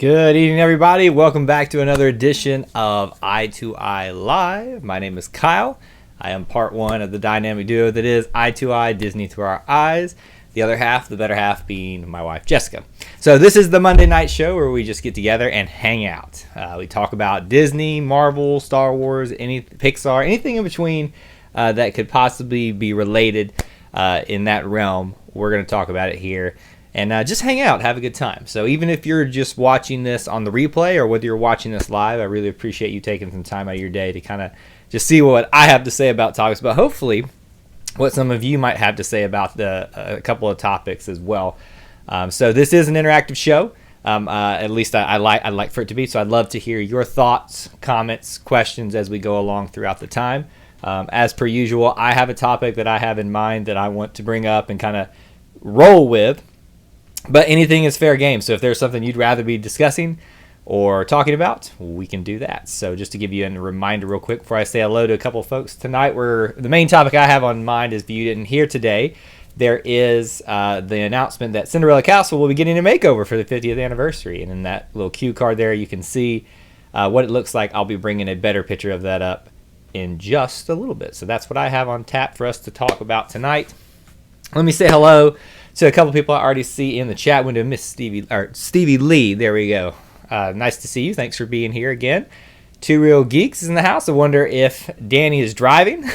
Good evening, everybody. Welcome back to another edition of Eye to Eye Live. My name is Kyle. I am part one of the dynamic duo that is Eye to Eye, Disney Through Our Eyes. The other half, the better half, being my wife, Jessica. So this is the Monday night show where we just get together and hang out. We talk about Disney, Marvel, Star Wars, Pixar, anything in between that could possibly be related in that realm. We're going to talk about it here. And just hang out, have a good time. So even if you're just watching this on the replay or whether you're watching this live, I really appreciate you taking some time out of your day to kind of just see what I have to say about topics, but hopefully what some of you might have to say about a couple of topics as well. So this is an interactive show. At least I'd like for it to be. So I'd love to hear your thoughts, comments, questions as we go along throughout the time. As per usual, I have a topic that I have in mind that I want to bring up and kind of roll with. But anything is fair game. So if there's something you'd rather be discussing or talking about, we can do that. So just to give you a reminder real quick before I say hello to a couple of folks tonight, the main topic I have on mind is, if you didn't hear today, there is the announcement that Cinderella Castle will be getting a makeover for the 50th anniversary. And in that little cue card there, you can see what it looks like. I'll be bringing a better picture of that up in just a little bit. So that's what I have on tap for us to talk about tonight. Let me say hello to a couple people I already see in the chat window. Miss Stevie Lee, there we go. Nice to see you. Thanks for being here again. Two Real Geeks is in the house. I wonder if Danny is driving. He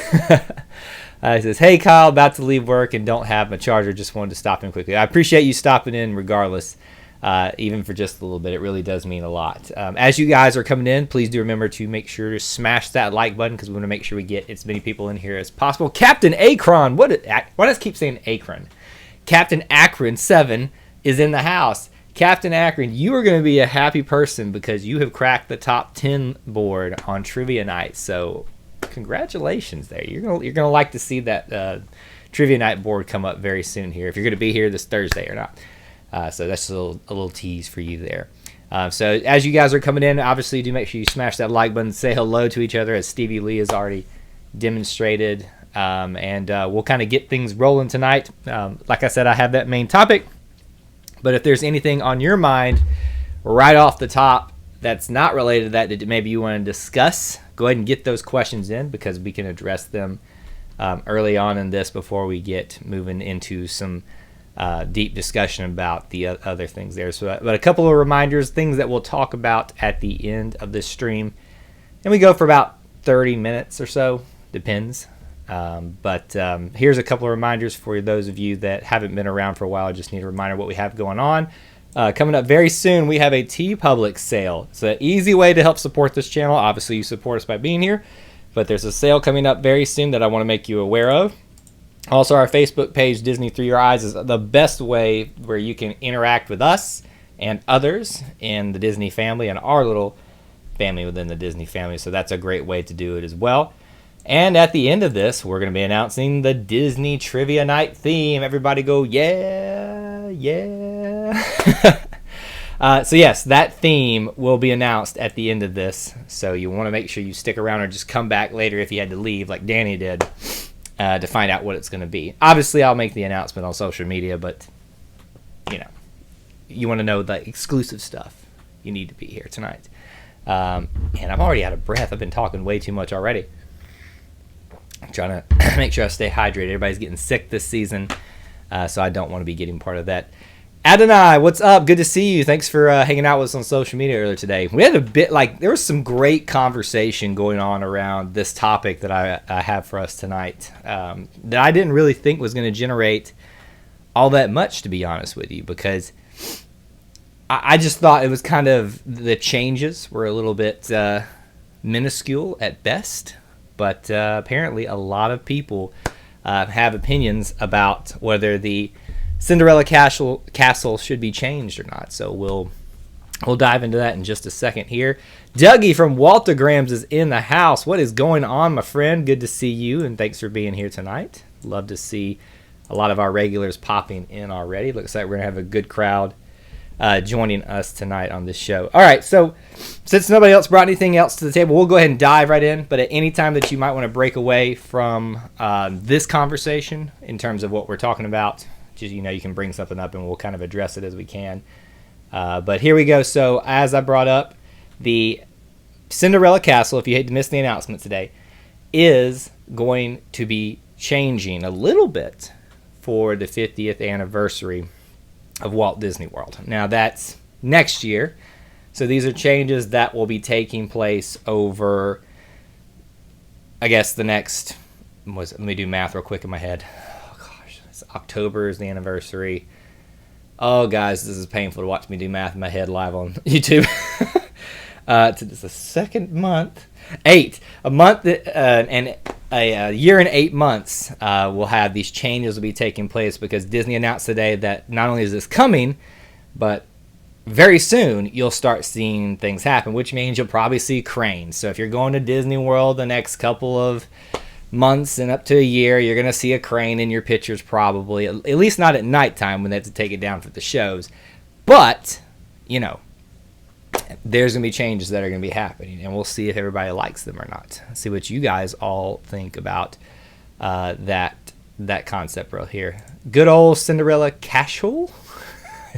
says, hey, Kyle, about to leave work and don't have my charger. Just wanted to stop in quickly. I appreciate you stopping in regardless, even for just a little bit. It really does mean a lot. As you guys are coming in, please do remember to make sure to smash that like button because we want to make sure we get as many people in here as possible. Captain Akron. Why does it keep saying Akron? Captain Akron 7 is in the house. Captain Akron, you are going to be a happy person because you have cracked the top 10 board on trivia night. So congratulations there. You're going to like to see that trivia night board come up very soon here, if you're going to be here this Thursday or not. So that's a little tease for you there. So as you guys are coming in, obviously do make sure you smash that like button, say hello to each other as Stevie Lee has already demonstrated. And we'll kind of get things rolling tonight. Like I said, I have that main topic. But if there's anything on your mind right off the top that's not related to that maybe you want to discuss, go ahead and get those questions in because we can address them early on in this before we get moving into some deep discussion about the other things there. So, but a couple of reminders, things that we'll talk about at the end of this stream. And we go for about 30 minutes or so, depends. But here's a couple of reminders for those of you that haven't been around for a while. Just need a reminder of what we have going on. Coming up very soon, we have a TeePublic sale. It's an easy way to help support this channel. Obviously, you support us by being here, but there's a sale coming up very soon that I want to make you aware of. Also, our Facebook page, Disney Through Your Eyes, is the best way where you can interact with us and others in the Disney family and our little family within the Disney family. So that's a great way to do it as well. And at the end of this, we're going to be announcing the Disney Trivia Night theme. Everybody go, yeah, yeah. So yes, that theme will be announced at the end of this. So you want to make sure you stick around or just come back later if you had to leave like Danny did to find out what it's going to be. Obviously, I'll make the announcement on social media, but you want to know the exclusive stuff. You need to be here tonight. And I'm already out of breath. I've been talking way too much already. I'm trying to make sure I stay hydrated. Everybody's getting sick this season, so I don't want to be getting part of that. Adonai, what's up? Good to see you. Thanks for hanging out with us on social media earlier today. We had there was some great conversation going on around this topic that I have for us tonight that I didn't really think was going to generate all that much, to be honest with you, because I just thought it was kind of, the changes were a little bit minuscule at best. But apparently a lot of people have opinions about whether the Cinderella Castle should be changed or not. So we'll dive into that in just a second here. Dougie from Waltergrams is in the house. What is going on, my friend? Good to see you, and thanks for being here tonight. Love to see a lot of our regulars popping in already. Looks like we're going to have a good crowd joining us tonight on this show. All right, so since nobody else brought anything else to the table, we'll go ahead and dive right in. But at any time that you might want to break away from this conversation in terms of what we're talking about, just you can bring something up and we'll kind of address it as we can. But here we go. So as I brought up, the Cinderella Castle, if you hate to miss the announcement today, is going to be changing a little bit for the 50th anniversary of Walt Disney World. Now that's next year. So these are changes that will be taking place over, I guess, the next, let me do math real quick in my head. Oh gosh, it's October is the anniversary. Oh guys, this is painful to watch me do math in my head live on YouTube. It's the second month, a month and a year and 8 months will have these changes will be taking place, because Disney announced today that not only is this coming, but very soon you'll start seeing things happen, which means you'll probably see cranes. So if you're going to Disney World the next couple of months and up to a year, you're going to see a crane in your pictures probably, at least not at nighttime when they have to take it down for the shows. But, you know, there's going to be changes that are going to be happening, and we'll see if everybody likes them or not. See what you guys all think about that concept right here. Good old Cinderella Castle.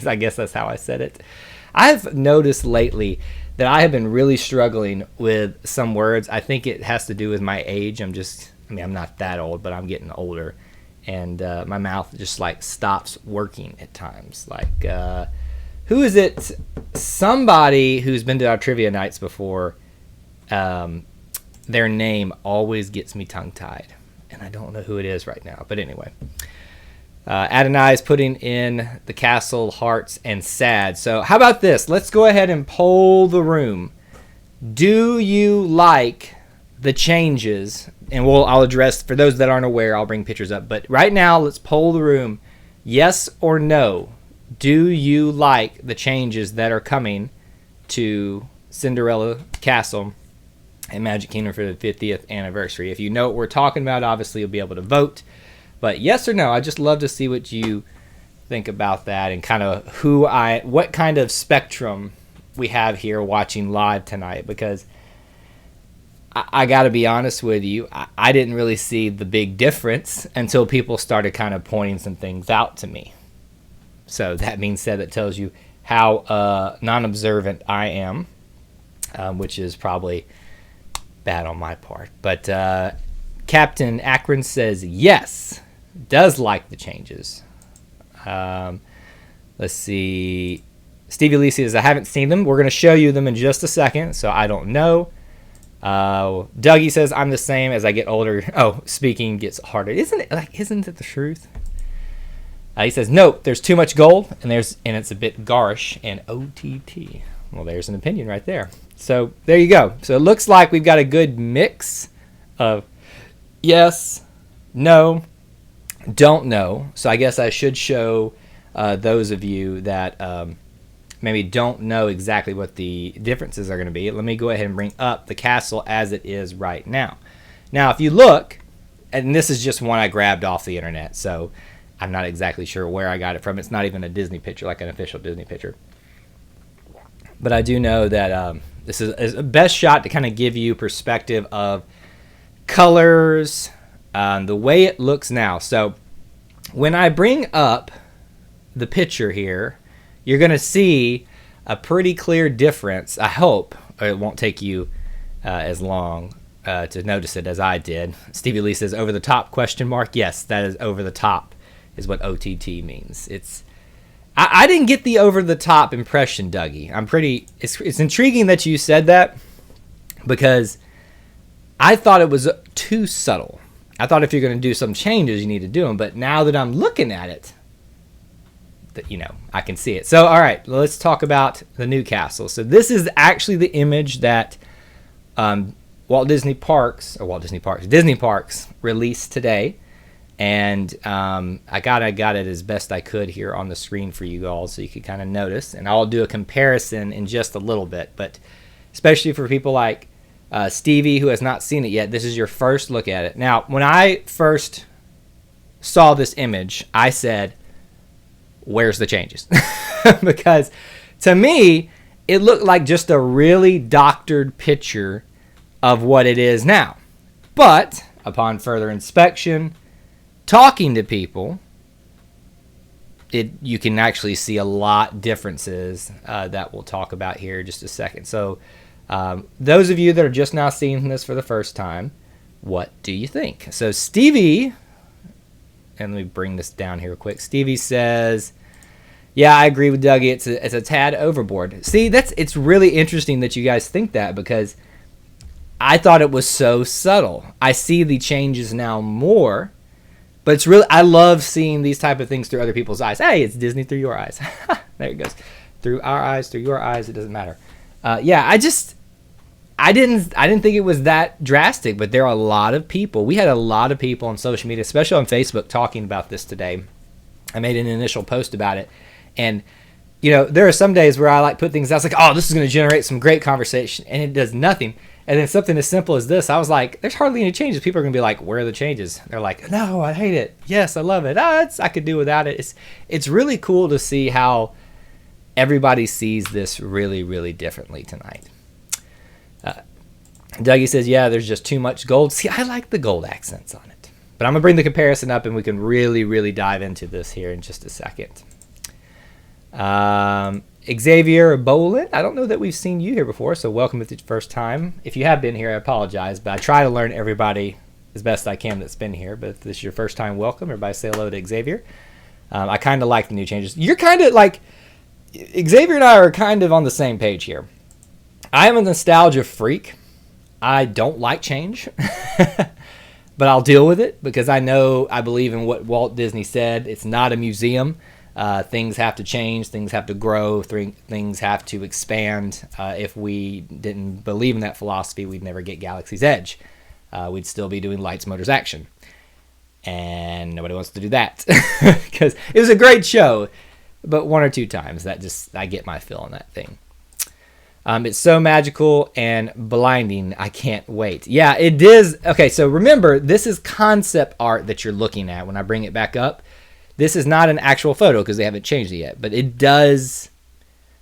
I guess that's how I said it. I've noticed lately that I have been really struggling with some words. I think it has to do with my age. I'm not that old, but I'm getting older, and my mouth just like stops working at times. Like, who is it? Somebody who's been to our trivia nights before, their name always gets me tongue-tied, and I don't know who it is right now. But anyway, Adonai is putting in the castle hearts and sad. So how about this? Let's go ahead and poll the room. Do you like the changes? And I'll address, for those that aren't aware, I'll bring pictures up. But right now, let's poll the room. Yes or no? Do you like the changes that are coming to Cinderella Castle and Magic Kingdom for the 50th anniversary? If you know what we're talking about, obviously you'll be able to vote. But yes or no, I just love to see what you think about that, and kind of what kind of spectrum we have here watching live tonight, because I got to be honest with you, I didn't really see the big difference until people started kind of pointing some things out to me. So that being said, that tells you how non-observant I am, which is probably bad on my part. But Captain Akron says yes, does like the changes. Let's see. Stevie Lee says, I haven't seen them. We're going to show you them in just a second, so I don't know. Dougie says, I'm the same as I get older. Oh, speaking gets harder. Isn't it the truth? He says, nope, there's too much gold, and it's a bit garish and OTT. Well, there's an opinion right there. So there you go. So it looks like we've got a good mix of yes, no, don't know. So I guess I should show those of you that maybe don't know exactly what the differences are going to be. Let me go ahead and bring up the castle as it is right now. Now, if you look, and this is just one I grabbed off the internet, so I'm not exactly sure where I got it from. It's not even a Disney picture, like an official Disney picture. But I do know that this is a best shot to kind of give you perspective of colors, the way it looks now. So when I bring up the picture here, you're going to see a pretty clear difference. I hope it won't take you as long to notice it as I did. Stevie Lee says, over the top, question mark. Yes, that is over the top is what OTT means. I didn't get the over the top impression, Dougie. It's intriguing that you said that, because I thought it was too subtle. I thought if you're going to do some changes, you need to do them. But now that I'm looking at it, I can see it. So, all right, let's talk about the new castle. So this is actually the image that Disney Parks released today. And I got it as best I could here on the screen for you all, so you could kind of notice. And I'll do a comparison in just a little bit. But especially for people like Stevie, who has not seen it yet, this is your first look at it. Now, when I first saw this image, I said, where's the changes? Because to me, it looked like just a really doctored picture of what it is now. But upon further inspection, talking to people, you can actually see a lot differences that we'll talk about here in just a second. So those of you that are just now seeing this for the first time, what do you think? So Stevie, and let me bring this down here real quick. Stevie says, yeah, I agree with Dougie. It's a tad overboard. See, it's really interesting that you guys think that, because I thought it was so subtle. I see the changes now more. But it's really, I love seeing these type of things through other people's eyes. Hey, it's Disney through your eyes. There it goes. Through our eyes, through your eyes, it doesn't matter. Yeah, I didn't think it was that drastic, but there are a lot of people. We had a lot of people on social media, especially on Facebook, talking about this today. I made an initial post about it. And, there are some days where I put things out. It's like, oh, this is going to generate some great conversation. And it does nothing. And then something as simple as this, I was like, there's hardly any changes. People are going to be like, where are the changes? They're like, no, I hate it. Yes, I love it. I could do without it. It's really cool to see how everybody sees this really, really differently tonight. Dougie says, yeah, there's just too much gold. See, I like the gold accents on it. But I'm going to bring the comparison up, and we can really, really dive into this here in just a second. Xavier Bolin, I don't know that we've seen you here before, so welcome if it's your first time. If you have been here, I apologize, but I try to learn everybody as best I can that's been here. But if this is your first time, welcome. Everybody say hello to Xavier. I kind of like the new changes. You're kind of like, Xavier and I are kind of on the same page here. I am a nostalgia freak. I don't like change, but I'll deal with it because I believe in what Walt Disney said. It's not a museum. Things have to change, things have to grow, things have to expand. If we didn't believe in that philosophy, we'd never get Galaxy's Edge. We'd still be doing lights, motors, action. And nobody wants to do that because it was a great show, but one or two times I get my fill on that thing. It's so magical and blinding. I can't wait. Yeah, it is. Okay, so remember, this is concept art that you're looking at when I bring it back up. This is not an actual photo because they haven't changed it yet, but it does,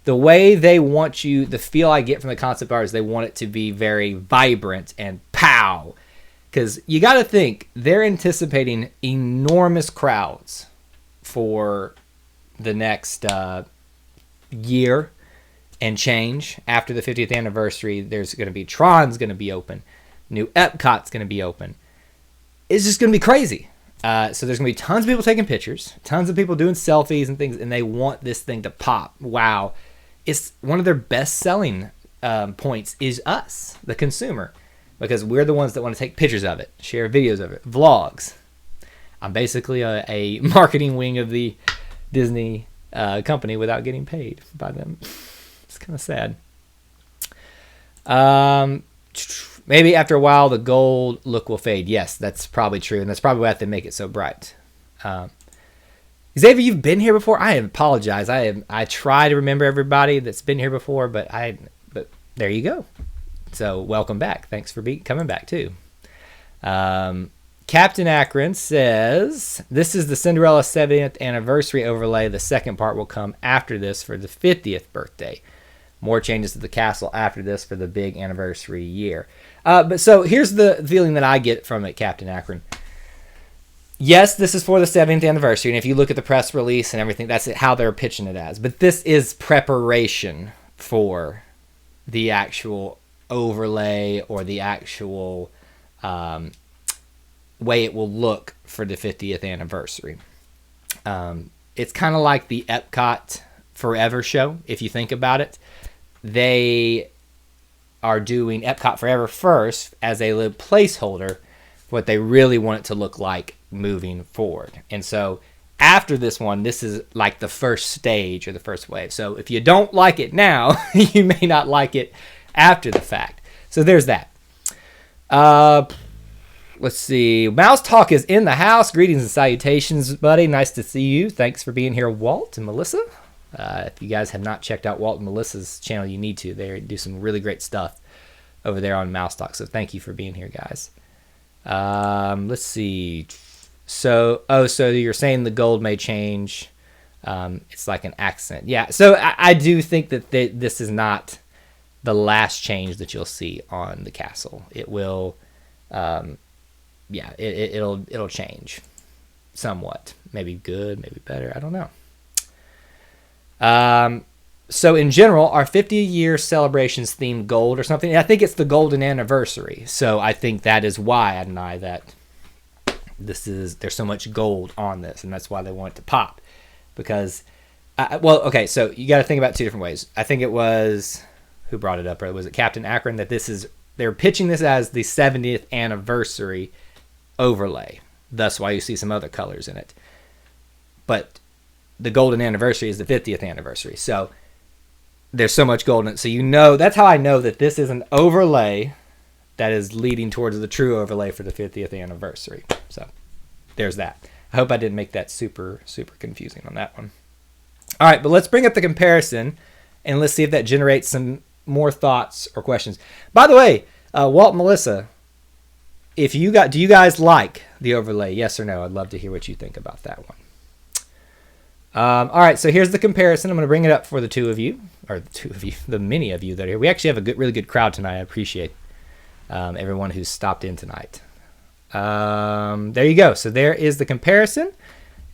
the way they want you, the feel I get from the concept art is they want it to be very vibrant and pow. Because you got to think, they're anticipating enormous crowds for the next year and change. After the 50th anniversary, there's going to be Tron's going to be open. New Epcot's going to be open. It's just going to be crazy. So there's going to be tons of people taking pictures, tons of people doing selfies and things, and they want this thing to pop. Wow. It's one of their best-selling points is us, the consumer, because we're the ones that want to take pictures of it, share videos of it, vlogs. I'm basically a marketing wing of the Disney company without getting paid by them. It's kind of sad. Maybe after a while, the gold look will fade. Yes, that's probably true, and that's probably why they make it so bright. Xavier, you've been here before? I apologize. I try to remember everybody that's been here before, but there you go. So welcome back. Thanks for coming back, too. Captain Akron says, this is the Cinderella 70th anniversary overlay. The second part will come after this for the 50th birthday. More changes to the castle after this for the big anniversary year. But so here's the feeling that I get from it, Captain Akron. Yes, this is for the 70th anniversary, and if you look at the press release and everything, that's how they're pitching it as. But this is preparation for the actual overlay or the actual way it will look for the 50th anniversary. It's kind of like the Epcot Forever show, if you think about it. They are doing Epcot Forever first as a little placeholder for what they really want it to look like moving forward. And so after this one, this is like the first stage or the first wave. So if you don't like it now, you may not like it after the fact. So there's that. Let's see. Mouse Talk is in the house. Greetings and salutations, buddy. Nice to see you. Thanks for being here, Walt and Melissa. If you guys have not checked out Walt and Melissa's channel, you need to. They do some really great stuff over there on Mouse Talk. So thank you for being here, guys. Let's see. So you're saying the gold may change. It's like an accent. Yeah. So I do think that this is not the last change that you'll see on the castle. It will, it'll change somewhat. Maybe good, maybe better. I don't know. So in general, our 50-year celebrations theme gold or something. I think it's the golden anniversary. So I think that is why I deny that there's so much gold on this, and that's why they want it to pop. Because, okay, so you got to think about two different ways. I think it was, who brought it up? Or was it Captain Akron? That they're pitching this as the 70th anniversary overlay. Thus why you see some other colors in it. But the golden anniversary is the 50th anniversary. So there's so much gold in it. So that's how I know that this is an overlay that is leading towards the true overlay for the 50th anniversary. So there's that. I hope I didn't make that super, super confusing on that one. All right, but let's bring up the comparison, and let's see if that generates some more thoughts or questions. By the way, Walt and Melissa, do you guys like the overlay? Yes or no? I'd love to hear what you think about that one. All right, so here's the comparison. I'm going to bring it up for the the many of you that are here. We actually have a really good crowd tonight. I appreciate everyone who's stopped in tonight. There you go. So there is the comparison.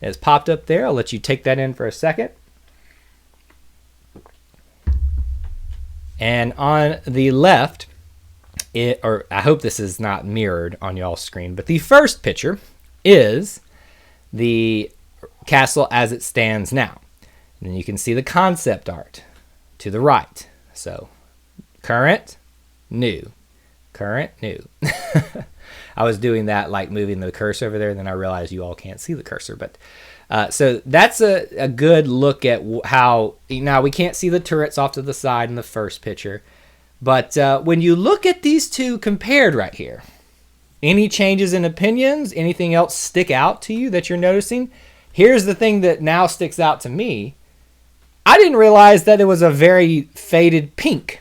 It's popped up there. I'll let you take that in for a second. And on the left, or I hope this is not mirrored on y'all's screen, but the first picture is the castle as it stands now. And then you can see the concept art to the right. So current, new, current, new. I was doing that, like moving the cursor over there, and then I realized you all can't see the cursor. But so that's a good look at how, now we can't see the turrets off to the side in the first picture. But when you look at these two compared right here, any changes in opinions, anything else stick out to you that you're noticing? Here's the thing that now sticks out to me. I didn't realize that it was a very faded pink.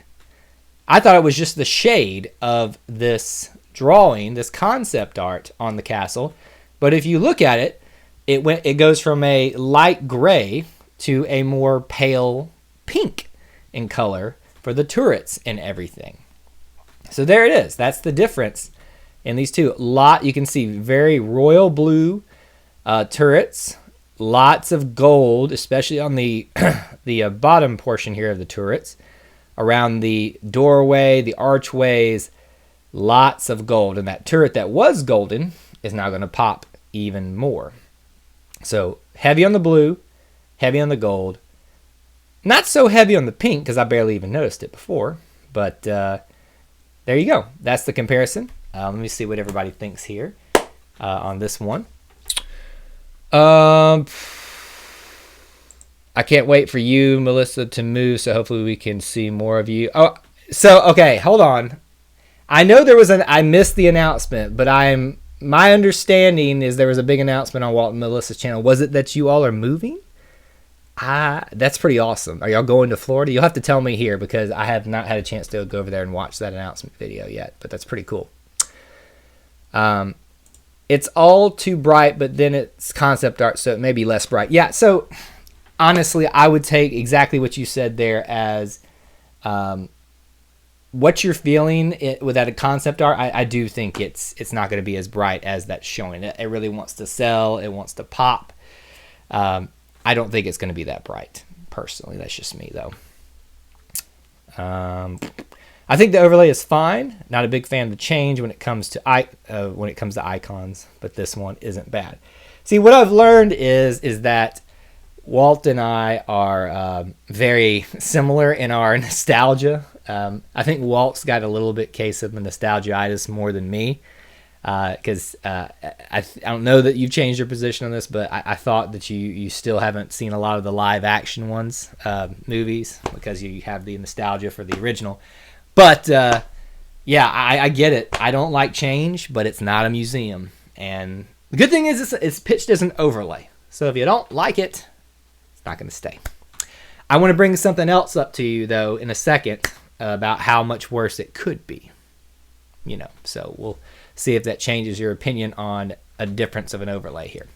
I thought it was just the shade of this drawing, this concept art on the castle. But if you look at it, it goes from a light gray to a more pale pink in color for the turrets and everything. So there it is. That's the difference in these two. You can see very royal blue turrets, lots of gold, especially on the bottom portion here of the turrets, around the doorway, the archways, lots of gold. And that turret that was golden is now going to pop even more. So heavy on the blue, heavy on the gold, not so heavy on the pink because I barely even noticed it before. But there you go. That's the comparison. Let me see what everybody thinks here on this one. I can't wait for you, Melissa, to move, so hopefully we can see more of you. Oh, so, okay, hold on. I know I missed the announcement, but my understanding is there was a big announcement on Walt and Melissa's channel. Was it that you all are moving? That's pretty awesome. Are y'all going to Florida? You'll have to tell me here because I have not had a chance to go over there and watch that announcement video yet, but that's pretty cool. It's all too bright, but then it's concept art, so it may be less bright. Yeah, so honestly, I would take exactly what you said there as what you're feeling with that concept art. I do think it's not going to be as bright as that's showing. It really wants to sell. It wants to pop. I don't think it's going to be that bright, personally. That's just me, though. I think the overlay is fine. Not a big fan of the change when it comes to icons, but this one isn't bad. See, what I've learned is that Walt and I are very similar in our nostalgia. I think Walt's got a little bit case of the nostalgia-itis more than me, because I don't know that you've changed your position on this, but I thought that you still haven't seen a lot of the live-action ones, movies, because you have the nostalgia for the original. But, yeah, I get it. I don't like change, but it's not a museum. And the good thing is it's pitched as an overlay. So if you don't like it, it's not going to stay. I want to bring something else up to you, though, in a second about how much worse it could be. So we'll see if that changes your opinion on a difference of an overlay here.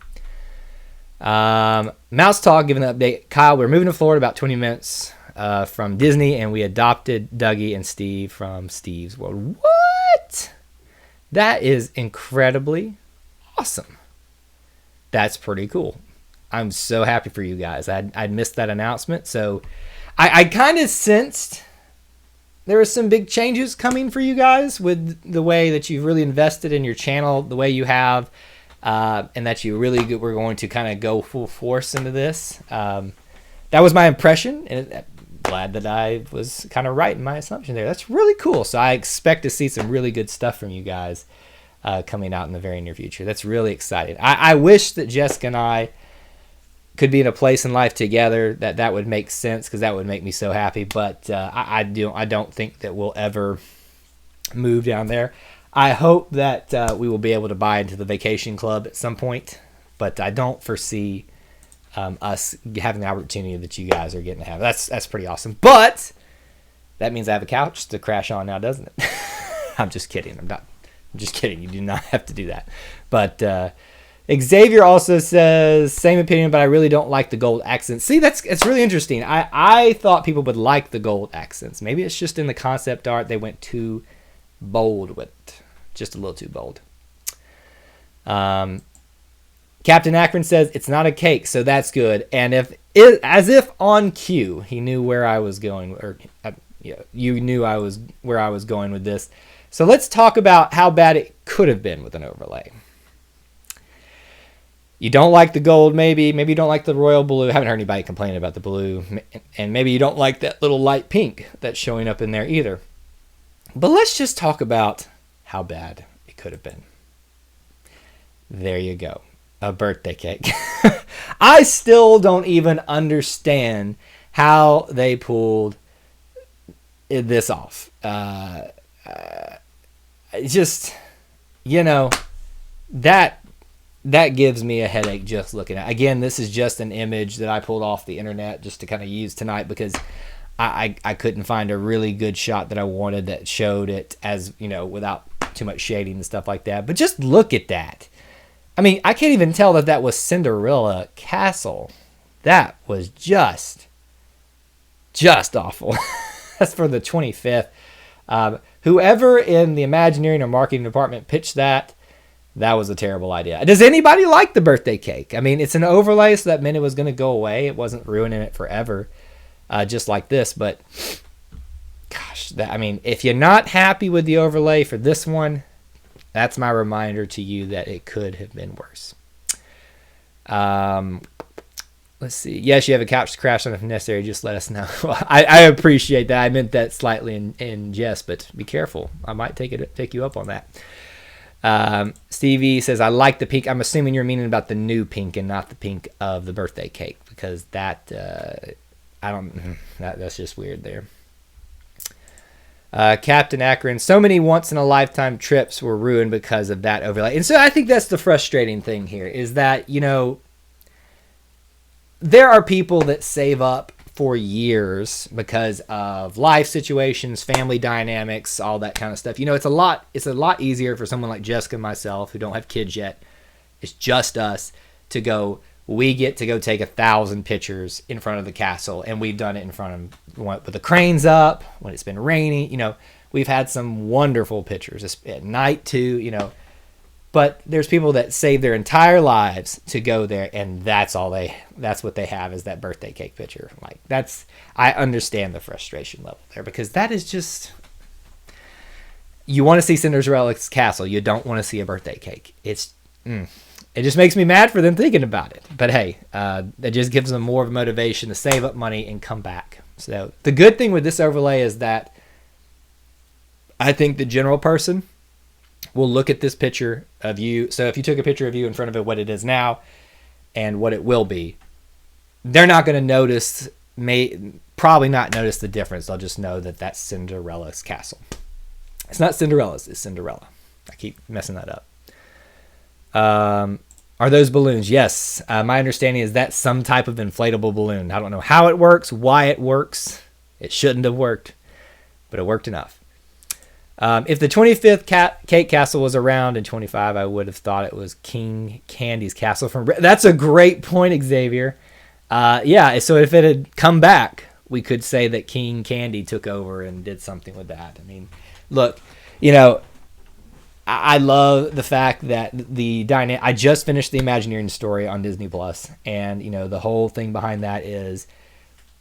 Mouse Talk giving an update. Kyle, we're moving to Florida about 20 minutes from Disney, and we adopted Dougie and Steve from Steve's World. What? That is incredibly awesome. That's pretty cool. I'm so happy for you guys. I'd missed that announcement, so I kind of sensed there were some big changes coming for you guys with the way that you've really invested in your channel, the way you have, and that you really were going to kind of go full force into this. That was my impression, and I'm glad that I was kind of right in my assumption there. That's really cool. So I expect to see some really good stuff from you guys coming out in the very near future. That's really exciting. I wish that Jessica and I could be in a place in life together that would make sense, because that would make me so happy. But I don't think that we'll ever move down there. I hope that we will be able to buy into the vacation club at some point, but I don't foresee us having the opportunity that you guys are getting to have. That's pretty awesome. But that means I have a couch to crash on now, doesn't it? I'm just kidding. I'm just kidding. You do not have to do that. But Xavier also says, same opinion, but I really don't like the gold accents. See, it's really interesting. I thought people would like the gold accents. Maybe it's just in the concept art they went too bold with it. Just a little too bold. Captain Akron says, it's not a cake, so that's good. And as if on cue, he knew where I was going, or you knew where I was going with this. So let's talk about how bad it could have been with an overlay. You don't like the gold, maybe you don't like the royal blue. I haven't heard anybody complaining about the blue. And maybe you don't like that little light pink that's showing up in there either. But let's just talk about how bad it could have been. There you go. A birthday cake. I still don't even understand how they pulled this off. Just, that gives me a headache just looking at it. Again, this is just an image that I pulled off the internet just to kind of use tonight, because I couldn't find a really good shot that I wanted that showed it as, without too much shading and stuff like that. But just look at that. I mean, I can't even tell that was Cinderella Castle. That was just awful. That's for the 25th. Whoever in the Imagineering or marketing department pitched that was a terrible idea. Does anybody like the birthday cake? I mean, it's an overlay, so that meant it was going to go away. It wasn't ruining it forever, just like this. But, gosh, if you're not happy with the overlay for this one, that's my reminder to you that it could have been worse. Let's see. Yes, you have a couch to crash on if necessary. Just let us know. Well, I appreciate that. I meant that slightly in jest, but be careful. I might take you up on that. Stevie says, I like the pink. I'm assuming you're meaning about the new pink and not the pink of the birthday cake, because that's just weird there. Captain Akron, so many once-in-a-lifetime trips were ruined because of that overlay. And so I think that's the frustrating thing here, is that, there are people that save up for years because of life situations, family dynamics, all that kind of stuff. It's a lot easier for someone like Jessica and myself, who don't have kids yet. It's just us to go. We get to go take 1,000 pictures in front of the castle, and we've done it in front of with the cranes up when it's been raining. We've had some wonderful pictures at night too. But there's people that save their entire lives to go there, and that's what they have is that birthday cake picture. I understand the frustration level there, because that is just, you want to see Cinderella's castle, you don't want to see a birthday cake. It just makes me mad for them thinking about it. But hey, it just gives them more of a motivation to save up money and come back. So the good thing with this overlay is that I think the general person will look at this picture of you. So if you took a picture of you in front of it, what it is now and what it will be, they're not going to probably not notice the difference. They'll just know that that's Cinderella's castle. It's not Cinderella's, it's Cinderella. I keep messing that up. Are those balloons? Yes. My understanding is that's some type of inflatable balloon. I don't know how it works, why it works. It shouldn't have worked, but it worked enough. If the 25th Cake Castle was around in 25, I would have thought it was King Candy's castle from... That's a great point, Xavier. Yeah, so if it had come back, we could say that King Candy took over and did something with that. I mean, look, I love the fact that I just finished the Imagineering story on Disney Plus, and the whole thing behind that is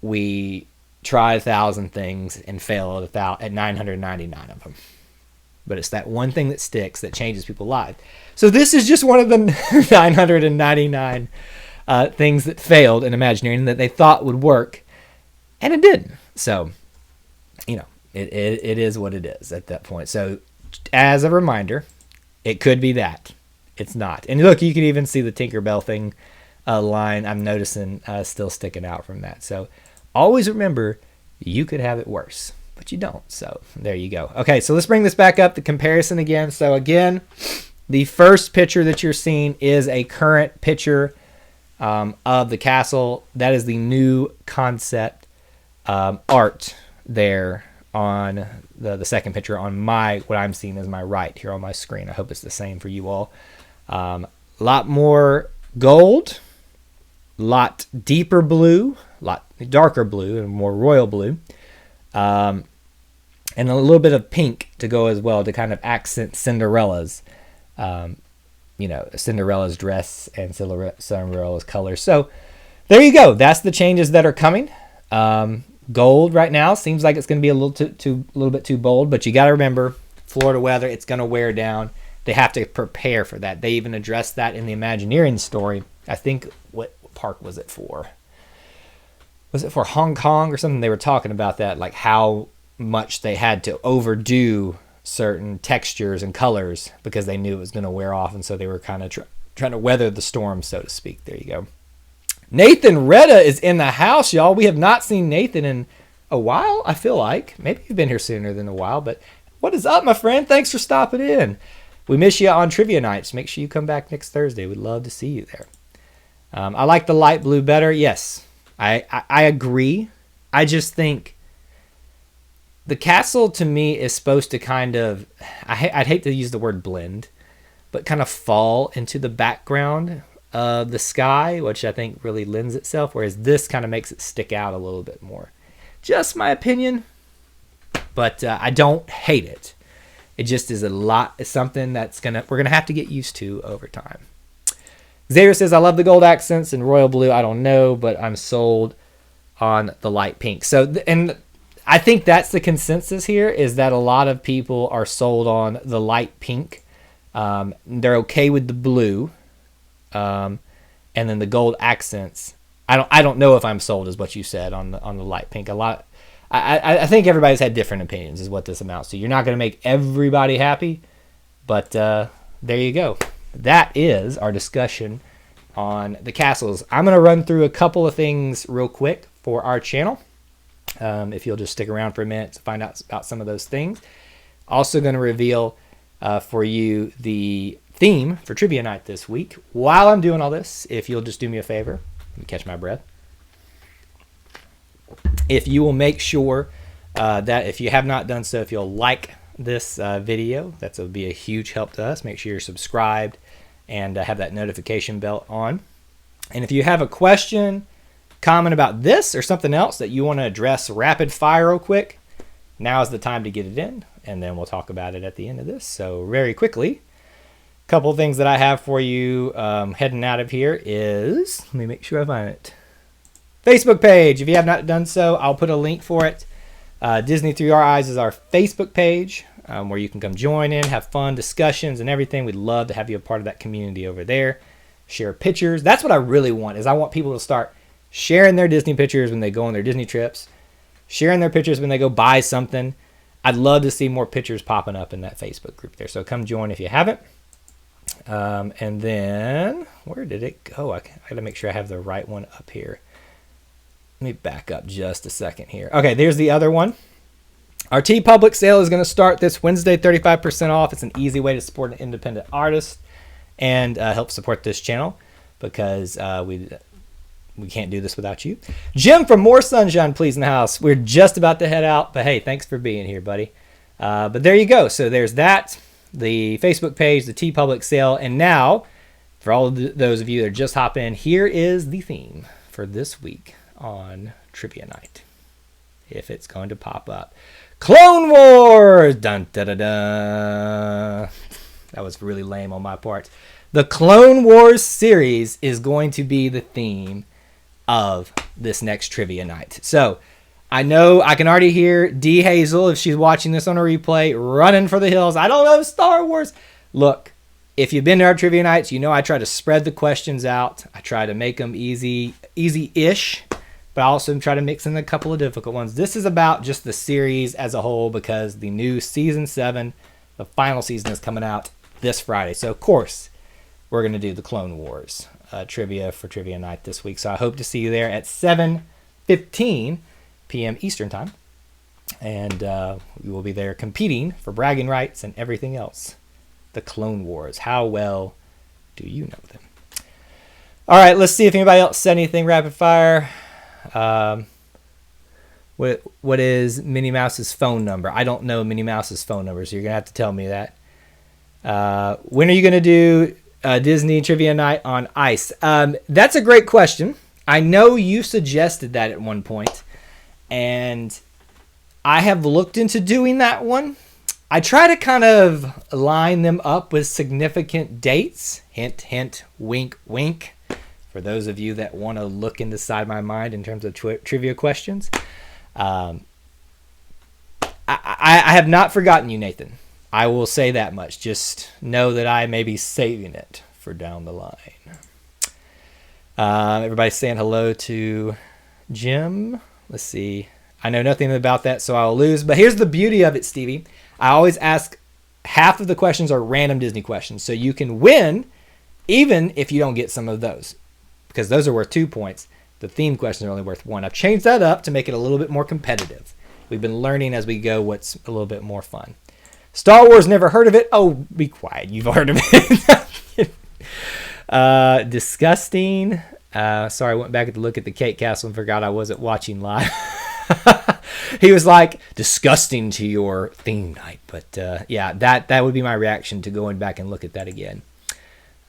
we try 1,000 things and fail at 999 of them. But it's that one thing that sticks that changes people's lives. So this is just one of the 999 things that failed in Imagineering that they thought would work, and it didn't. So, it is what it is at that point. So, as a reminder, it could be that. It's not. And look, you can even see the Tinkerbell thing line I'm noticing still sticking out from that. So, always remember, you could have it worse, but you don't. So, there you go. Okay, so let's bring this back up, the comparison again. So, again, the first picture that you're seeing is a current picture of the castle. That is the new concept art there on the second picture on what I'm seeing as my right here on my screen. I hope it's the same for you all. A lot more gold, lot deeper blue, lot darker blue, and more royal blue, and a little bit of pink to go as well to kind of accent Cinderella's Cinderella's dress and Cinderella's colors. So there you go. That's the changes that are coming. Gold right now seems like it's going to be a little bit too bold, but you got to remember Florida weather. It's going to wear down. They have to prepare for that. They even addressed that in the Imagineering story. I think what park was it for? Was it for Hong Kong or something? They were talking about that, like how much they had to overdo certain textures and colors because they knew it was going to wear off, and so they were kind of trying to weather the storm, so to speak. There you go. Nathan Retta is in the house, y'all. We have not seen Nathan in a while, I feel like. Maybe you've been here sooner than a while, but what is up, my friend? Thanks for stopping in. We miss you on trivia nights. Make sure you come back next Thursday. We'd love to see you there. I like the light blue better. Yes, I agree. I just think the castle to me is supposed to kind of, I'd hate to use the word blend, but kind of fall into the background of the sky, which I think really lends itself, whereas this kind of makes it stick out a little bit more. Just my opinion, but I don't hate it. It just is it's something that's we're gonna have to get used to over time. Xavier says, I love the gold accents and royal blue. I don't know, but I'm sold on the light pink. So, and I think that's the consensus here, is that a lot of people are sold on the light pink. They're okay with the blue. And then the gold accents. I don't know if I'm sold, is what you said on the light pink. I think everybody's had different opinions, is what this amounts to. You're not going to make everybody happy, but there you go. That is our discussion on the castles. I'm going to run through a couple of things real quick for our channel. If you'll just stick around for a minute to find out about some of those things. Also going to reveal for you the theme for Trivia Night this week. While I'm doing all this, if you'll just do me a favor, let me catch my breath. If you will make sure that if you have not done so, if you'll like this video, that will be a huge help to us. Make sure you're subscribed and have that notification bell on. And if you have a question, comment about this or something else that you want to address rapid fire real quick, now is the time to get it in, and then we'll talk about it at the end of this. So very quickly, a couple of things that I have for you heading out of here is, let me make sure I find it. Facebook page. If you have not done so, I'll put a link for it. Disney Through Our Eyes is our Facebook page where you can come join in, have fun discussions and everything. We'd love to have you a part of that community over there. Share pictures. That's what I really want, is I want people to start sharing their Disney pictures when they go on their Disney trips, sharing their pictures when they go buy something. I'd love to see more pictures popping up in that Facebook group there. So come join if you haven't. And then, where did it go? I got to make sure I have the right one up here. Let me back up just a second here. Okay, there's the other one. Our TeePublic sale is going to start this Wednesday, 35% off. It's an easy way to support an independent artist and help support this channel, because we can't do this without you. Jim from More Sunshine, please, in the house. We're just about to head out, but hey, thanks for being here, buddy. But there you go. So there's that, the Facebook page, the TeePublic sale, and now, for all of those of you that just hop in, here is the theme for this week on Trivia Night, if it's going to pop up. Clone Wars! Dun, da, da, da. That was really lame on my part. The Clone Wars series is going to be the theme of this next trivia night. So I know I can already hear D. Hazel, if she's watching this on a replay, running for the hills. I don't know Star Wars. Look, if you've been to our trivia nights, you know I try to spread the questions out. I try to make them easy-ish, but I also try to mix in a couple of difficult ones. This is about just the series as a whole because the new Season 7, the final season, is coming out this Friday. So, of course, we're going to do the Clone Wars trivia for Trivia Night this week. So I hope to see you there at 7:15 p.m. Eastern Time. And we will be there competing for bragging rights and everything else. The Clone Wars. How well do you know them? All right, let's see if anybody else said anything rapid fire. What is Minnie Mouse's phone number? I don't know Minnie Mouse's phone number, so you're going to have to tell me that. When are you going to do Disney Trivia Night on Ice? That's a great question. I know you suggested that at one point, and I have looked into doing that one. I try to kind of line them up with significant dates. Hint, hint, wink, wink. For those of you that want to look inside my mind in terms of trivia questions. I have not forgotten you, Nathan. I will say that much. Just know that I may be saving it for down the line. Everybody's saying hello to Jim. Let's see. I know nothing about that, so I'll lose. But here's the beauty of it, Stevie. I always ask, half of the questions are random Disney questions. So you can win even if you don't get some of those, because those are worth 2 points. The theme questions are only worth 1. I've changed that up to make it a little bit more competitive. We've been learning as we go what's a little bit more fun. Star Wars, never heard of it. Oh, be quiet. You've heard of it. Disgusting. Sorry, I went back to look at the Cake Castle and forgot I wasn't watching live. He was like, disgusting to your theme night. But yeah, that would be my reaction to going back and look at that again.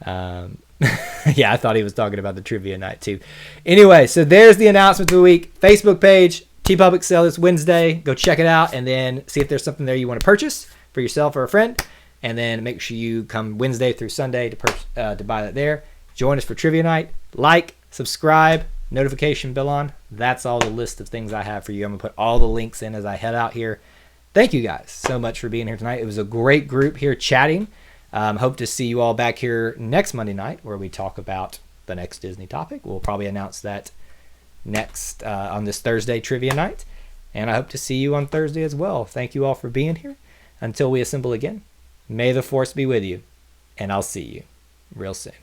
Yeah, I thought he was talking about the trivia night too. Anyway, so there's the announcement of the week. Facebook page, TeePublic sale this Wednesday. Go check it out and then see if there's something there you want to purchase for yourself or a friend. And then make sure you come Wednesday through Sunday to buy that there. Join us for trivia night. Like, subscribe, notification bell on. That's all the list of things I have for you. I'm going to put all the links in as I head out here. Thank you guys so much for being here tonight. It was a great group here chatting. Hope to see you all back here next Monday night where we talk about the next Disney topic. We'll probably announce that next on this Thursday trivia night. And I hope to see you on Thursday as well. Thank you all for being here. Until we assemble again, may the force be with you, and I'll see you real soon.